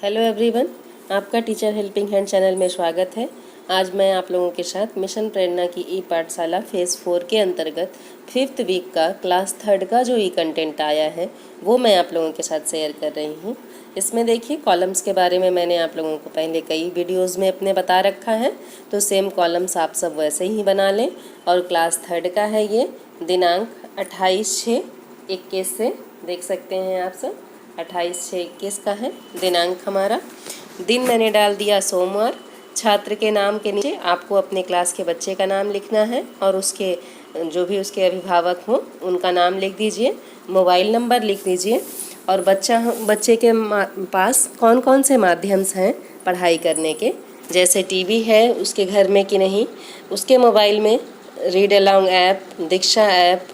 Hello everyone, आपका teacher helping hand channel में स्वागत है। आज मैं आप लोगों के साथ मिशन प्रेरणा की ई पाठशाला फेज़ 4 के अंतर्गत 5th वीक का क्लास 3rd का जो ई कंटेंट आया है वो मैं आप लोगों के साथ शेयर कर रही हूँ। इसमें देखिए कॉलम्स के बारे में मैंने आप लोगों को पहले कई वीडियोज़ में अपने बता रखा है, तो सेम कॉलम्स आप सब वैसे ही बना लें। और क्लास 3rd का है ये, दिनांक 28/6/21 से देख सकते हैं आप सब। 28/6/21 का है दिनांक हमारा। दिन मैंने डाल दिया सोमवार। छात्र के नाम के नीचे आपको अपने क्लास के बच्चे का नाम लिखना है और उसके जो भी उसके अभिभावक हों उनका नाम लिख दीजिए, मोबाइल नंबर लिख दीजिए और बच्चे के पास कौन कौन से माध्यम्स हैं पढ़ाई करने के, जैसे टीवी है उसके घर में कि नहीं, उसके मोबाइल में रीड अलोंग ऐप, दीक्षा ऐप,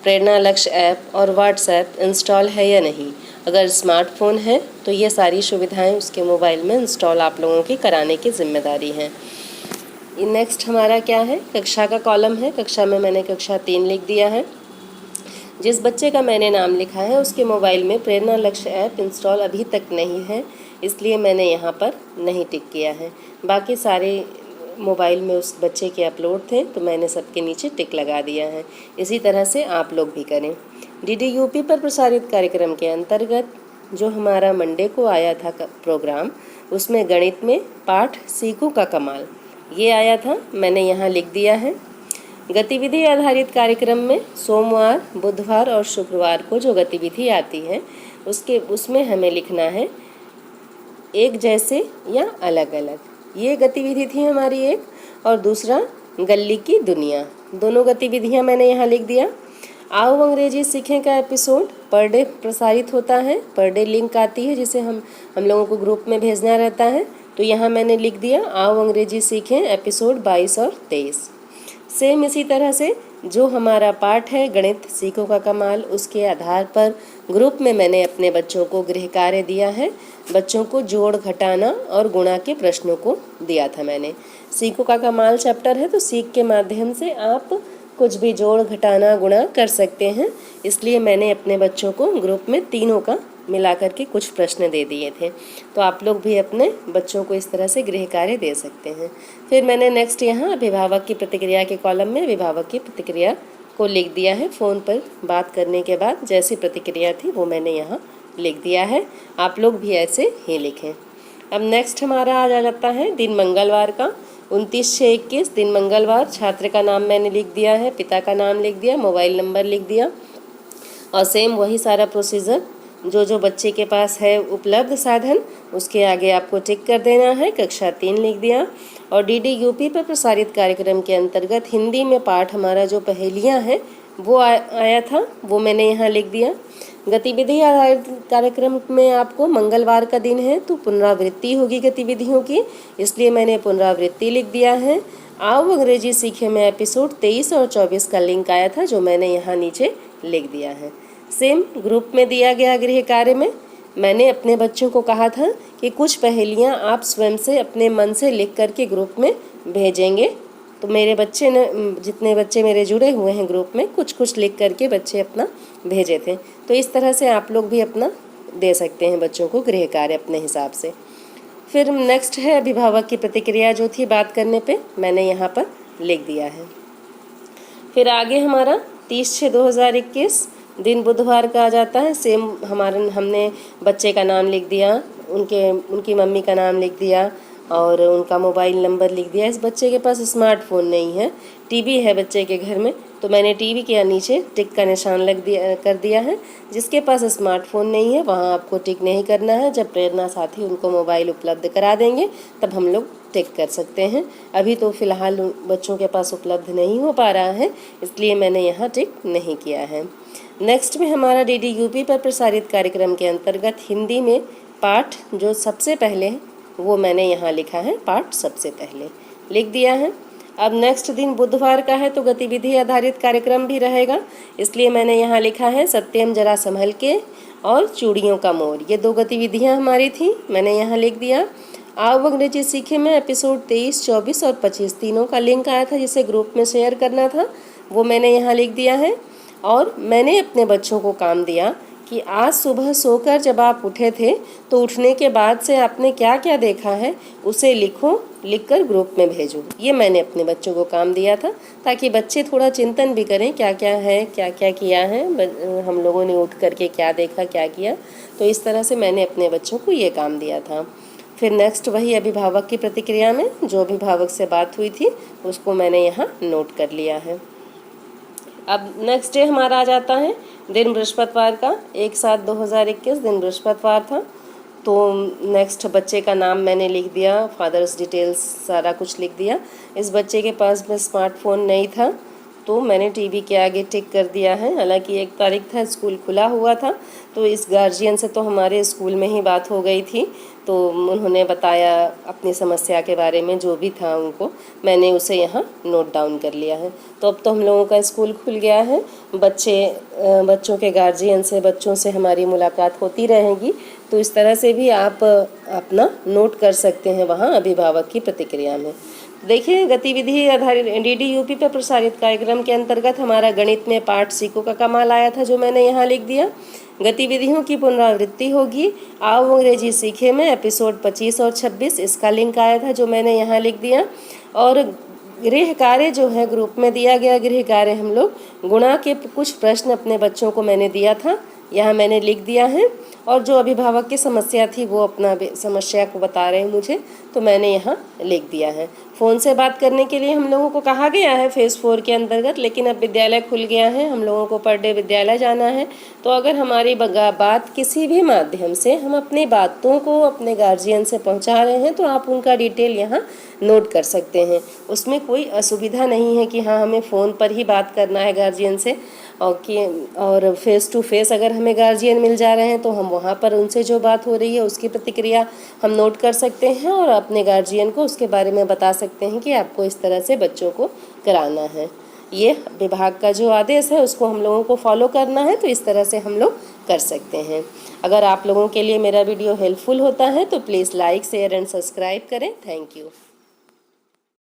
प्रेरणा लक्ष्य ऐप और व्हाट्सएप इंस्टॉल है या नहीं। अगर स्मार्टफ़ोन है तो ये सारी सुविधाएं उसके मोबाइल में इंस्टॉल आप लोगों की कराने की जिम्मेदारी है। नेक्स्ट हमारा क्या है, कक्षा का कॉलम है। कक्षा में मैंने कक्षा 3 लिख दिया है। जिस बच्चे का मैंने नाम लिखा है उसके मोबाइल में प्रेरणा लक्ष्य ऐप इंस्टॉल अभी तक नहीं है, इसलिए मैंने यहाँ पर नहीं टिक किया है। बाकी सारे मोबाइल में उस बच्चे के अपलोड थे तो मैंने सबके नीचे टिक लगा दिया है। इसी तरह से आप लोग भी करें। DDUP पर प्रसारित कार्यक्रम के अंतर्गत जो हमारा मंडे को आया था प्रोग्राम, उसमें गणित में पाठ सीखो का कमाल ये आया था, मैंने यहाँ लिख दिया है। गतिविधि आधारित कार्यक्रम में सोमवार, बुधवार और शुक्रवार को जो गतिविधि आती है उसमें हमें लिखना है एक जैसे या अलग अलग। ये गतिविधि थी हमारी एक, और दूसरा गली की दुनिया। दोनों गतिविधियां मैंने यहाँ लिख दिया। आओ अंग्रेजी सीखें का एपिसोड पर डे प्रसारित होता है, पर डे लिंक आती है जिसे हम लोगों को ग्रुप में भेजना रहता है, तो यहाँ मैंने लिख दिया आओ अंग्रेजी सीखें एपिसोड 22 और 23। सेम इसी तरह से जो हमारा पाठ है गणित सीखो का कमाल, उसके आधार पर ग्रुप में मैंने अपने बच्चों को गृह कार्य दिया है। बच्चों को जोड़ घटाना और गुणा के प्रश्नों को दिया था मैंने। सीखो का कमाल चैप्टर है तो सीख के माध्यम से आप कुछ भी जोड़ घटाना गुणा कर सकते हैं, इसलिए मैंने अपने बच्चों को ग्रुप में तीनों का मिला करके कुछ प्रश्न दे दिए थे। तो आप लोग भी अपने बच्चों को इस तरह से गृह कार्य दे सकते हैं। फिर मैंने नेक्स्ट यहाँ अभिभावक की प्रतिक्रिया के कॉलम में अभिभावक की प्रतिक्रिया को लिख दिया है। फ़ोन पर बात करने के बाद जैसी प्रतिक्रिया थी वो मैंने यहाँ लिख दिया है, आप लोग भी ऐसे ही लिखें। अब नेक्स्ट हमारा आ जाता है दिन मंगलवार का, 29/6/21 दिन मंगलवार। छात्र का नाम मैंने लिख दिया है, पिता का नाम लिख दिया, मोबाइल नंबर लिख दिया और सेम वही सारा प्रोसीजर जो बच्चे के पास है उपलब्ध साधन उसके आगे आपको टिक कर देना है। कक्षा 3 लिख दिया। और DDUP पर प्रसारित कार्यक्रम के अंतर्गत हिंदी में पाठ हमारा जो पहेलियाँ हैं वो आया था, वो मैंने यहाँ लिख दिया। गतिविधि आधारित कार्यक्रम में आपको मंगलवार का दिन है तो पुनरावृत्ति होगी गतिविधियों की, इसलिए मैंने पुनरावृत्ति लिख दिया है। आओ अंग्रेजी सीखे में एपिसोड 23 और 24 का लिंक आया था जो मैंने यहाँ नीचे लिख दिया है। सेम ग्रुप में दिया गया गृह कार्य में मैंने अपने बच्चों को कहा था कि कुछ पहेलियाँ आप स्वयं से अपने मन से लिख करके ग्रुप में भेजेंगे, तो मेरे बच्चे ने, जितने बच्चे मेरे जुड़े हुए हैं ग्रुप में, कुछ लिख करके बच्चे अपना भेजे थे। तो इस तरह से आप लोग भी अपना दे सकते हैं बच्चों को गृह कार्य अपने हिसाब से। फिर नेक्स्ट है अभिभावक की प्रतिक्रिया जो थी बात करने पे, मैंने यहाँ पर लिख दिया है। फिर आगे हमारा 30/6/2021 दिन बुधवार का आ जाता है। सेम हमने बच्चे का नाम लिख दिया, उनकी मम्मी का नाम लिख दिया और उनका मोबाइल नंबर लिख दिया। इस बच्चे के पास स्मार्टफ़ोन नहीं है, टीवी है बच्चे के घर में, तो मैंने टीवी के नीचे टिक का निशान कर दिया है। जिसके पास स्मार्टफ़ोन नहीं है वहाँ आपको टिक नहीं करना है। जब प्रेरणा साथी उनको मोबाइल उपलब्ध करा देंगे तब हम लोग टिक कर सकते हैं। अभी तो फ़िलहाल बच्चों के पास उपलब्ध नहीं हो पा रहा है, इसलिए मैंने यहाँ टिक नहीं किया है। नेक्स्ट में हमारा DDUP पर प्रसारित कार्यक्रम के अंतर्गत हिंदी में पाठ जो सबसे पहले है वो मैंने यहाँ लिखा है, पाठ सबसे पहले लिख दिया है। अब नेक्स्ट दिन बुधवार का है तो गतिविधि आधारित कार्यक्रम भी रहेगा, इसलिए मैंने यहाँ लिखा है सत्यम जरा संभल के और चूड़ियों का मोर। ये 2 गतिविधियाँ हमारी थी, मैंने यहाँ लिख दिया। आओ अंग्रेजी सीखे में एपिसोड 23, 24 और 25 तीनों का लिंक आया था जिसे ग्रुप में शेयर करना था, वो मैंने यहाँ लिख दिया है। और मैंने अपने बच्चों को काम दिया कि आज सुबह सोकर जब आप उठे थे तो उठने के बाद से आपने क्या क्या देखा है उसे लिखो, लिखकर ग्रुप में भेजो। ये मैंने अपने बच्चों को काम दिया था ताकि बच्चे थोड़ा चिंतन भी करें क्या क्या है, क्या क्या किया है, हम लोगों ने उठ करके क्या देखा, क्या किया। तो इस तरह से मैंने अपने बच्चों को ये काम दिया था। फिर नेक्स्ट वही अभिभावक की प्रतिक्रिया में जो अभिभावक से बात हुई थी उसको मैंने यहाँ नोट कर लिया है। अब नेक्स्ट डे हमारा आ जाता है दिन बृहस्पतिवार का, 1/7/2021 दिन बृहस्पतिवार था। तो नेक्स्ट बच्चे का नाम मैंने लिख दिया, फादर्स डिटेल्स सारा कुछ लिख दिया। इस बच्चे के पास में स्मार्टफोन नहीं था तो मैंने टीवी के आगे टिक कर दिया है। हालांकि 1 तारीख था, स्कूल खुला हुआ था, तो इस गार्जियन से तो हमारे स्कूल में ही बात हो गई थी। तो उन्होंने बताया अपनी समस्या के बारे में, जो भी था उनको मैंने उसे यहाँ नोट डाउन कर लिया है। तो अब तो हम लोगों का स्कूल खुल गया है, बच्चों के गार्जियन से, बच्चों से हमारी मुलाकात होती रहेगी। तो इस तरह से भी आप अपना नोट कर सकते हैं वहाँ अभिभावक की प्रतिक्रिया में। देखिए, गतिविधि आधारित DD UP पर प्रसारित कार्यक्रम के अंतर्गत हमारा गणित में पाठ सीखो का कमाल आया था, जो मैंने यहाँ लिख दिया। गतिविधियों की पुनरावृत्ति होगी, आओ अंग्रेजी सीखे में एपिसोड 25 और 26, इसका लिंक आया था जो मैंने यहाँ लिख दिया। और गृह कार्य जो है ग्रुप में दिया गया गृह कार्य, हम लोग गुणा के कुछ प्रश्न अपने बच्चों को मैंने दिया था, यहाँ मैंने लिख दिया है। और जो अभिभावक की समस्या थी वो अपना समस्या को बता रहे हैं मुझे, तो मैंने यहाँ लिख दिया है। फ़ोन से बात करने के लिए हम लोगों को कहा गया है फेज़ 4 के अंतर्गत, लेकिन अब विद्यालय खुल गया है, हम लोगों को पर डे विद्यालय जाना है। तो अगर हमारी बात किसी भी माध्यम से हम अपनी बातों को अपने गार्जियन से पहुँचा रहे हैं तो आप उनका डिटेल यहाँ नोट कर सकते हैं। उसमें कोई असुविधा नहीं है कि हाँ हमें फ़ोन पर ही बात करना है गार्जियन से, और फेस टू फेस अगर हमें गार्जियन मिल जा रहे हैं तो हम वहाँ पर उनसे जो बात हो रही है उसकी प्रतिक्रिया हम नोट कर सकते हैं और अपने गार्जियन को उसके बारे में बता सकते हैं कि आपको इस तरह से बच्चों को कराना है। ये विभाग का जो आदेश है उसको हम लोगों को फॉलो करना है, तो इस तरह से हम लोग कर सकते हैं। अगर आप लोगों के लिए मेरा वीडियो हेल्पफुल होता है तो please like, share and subscribe करें। Thank you.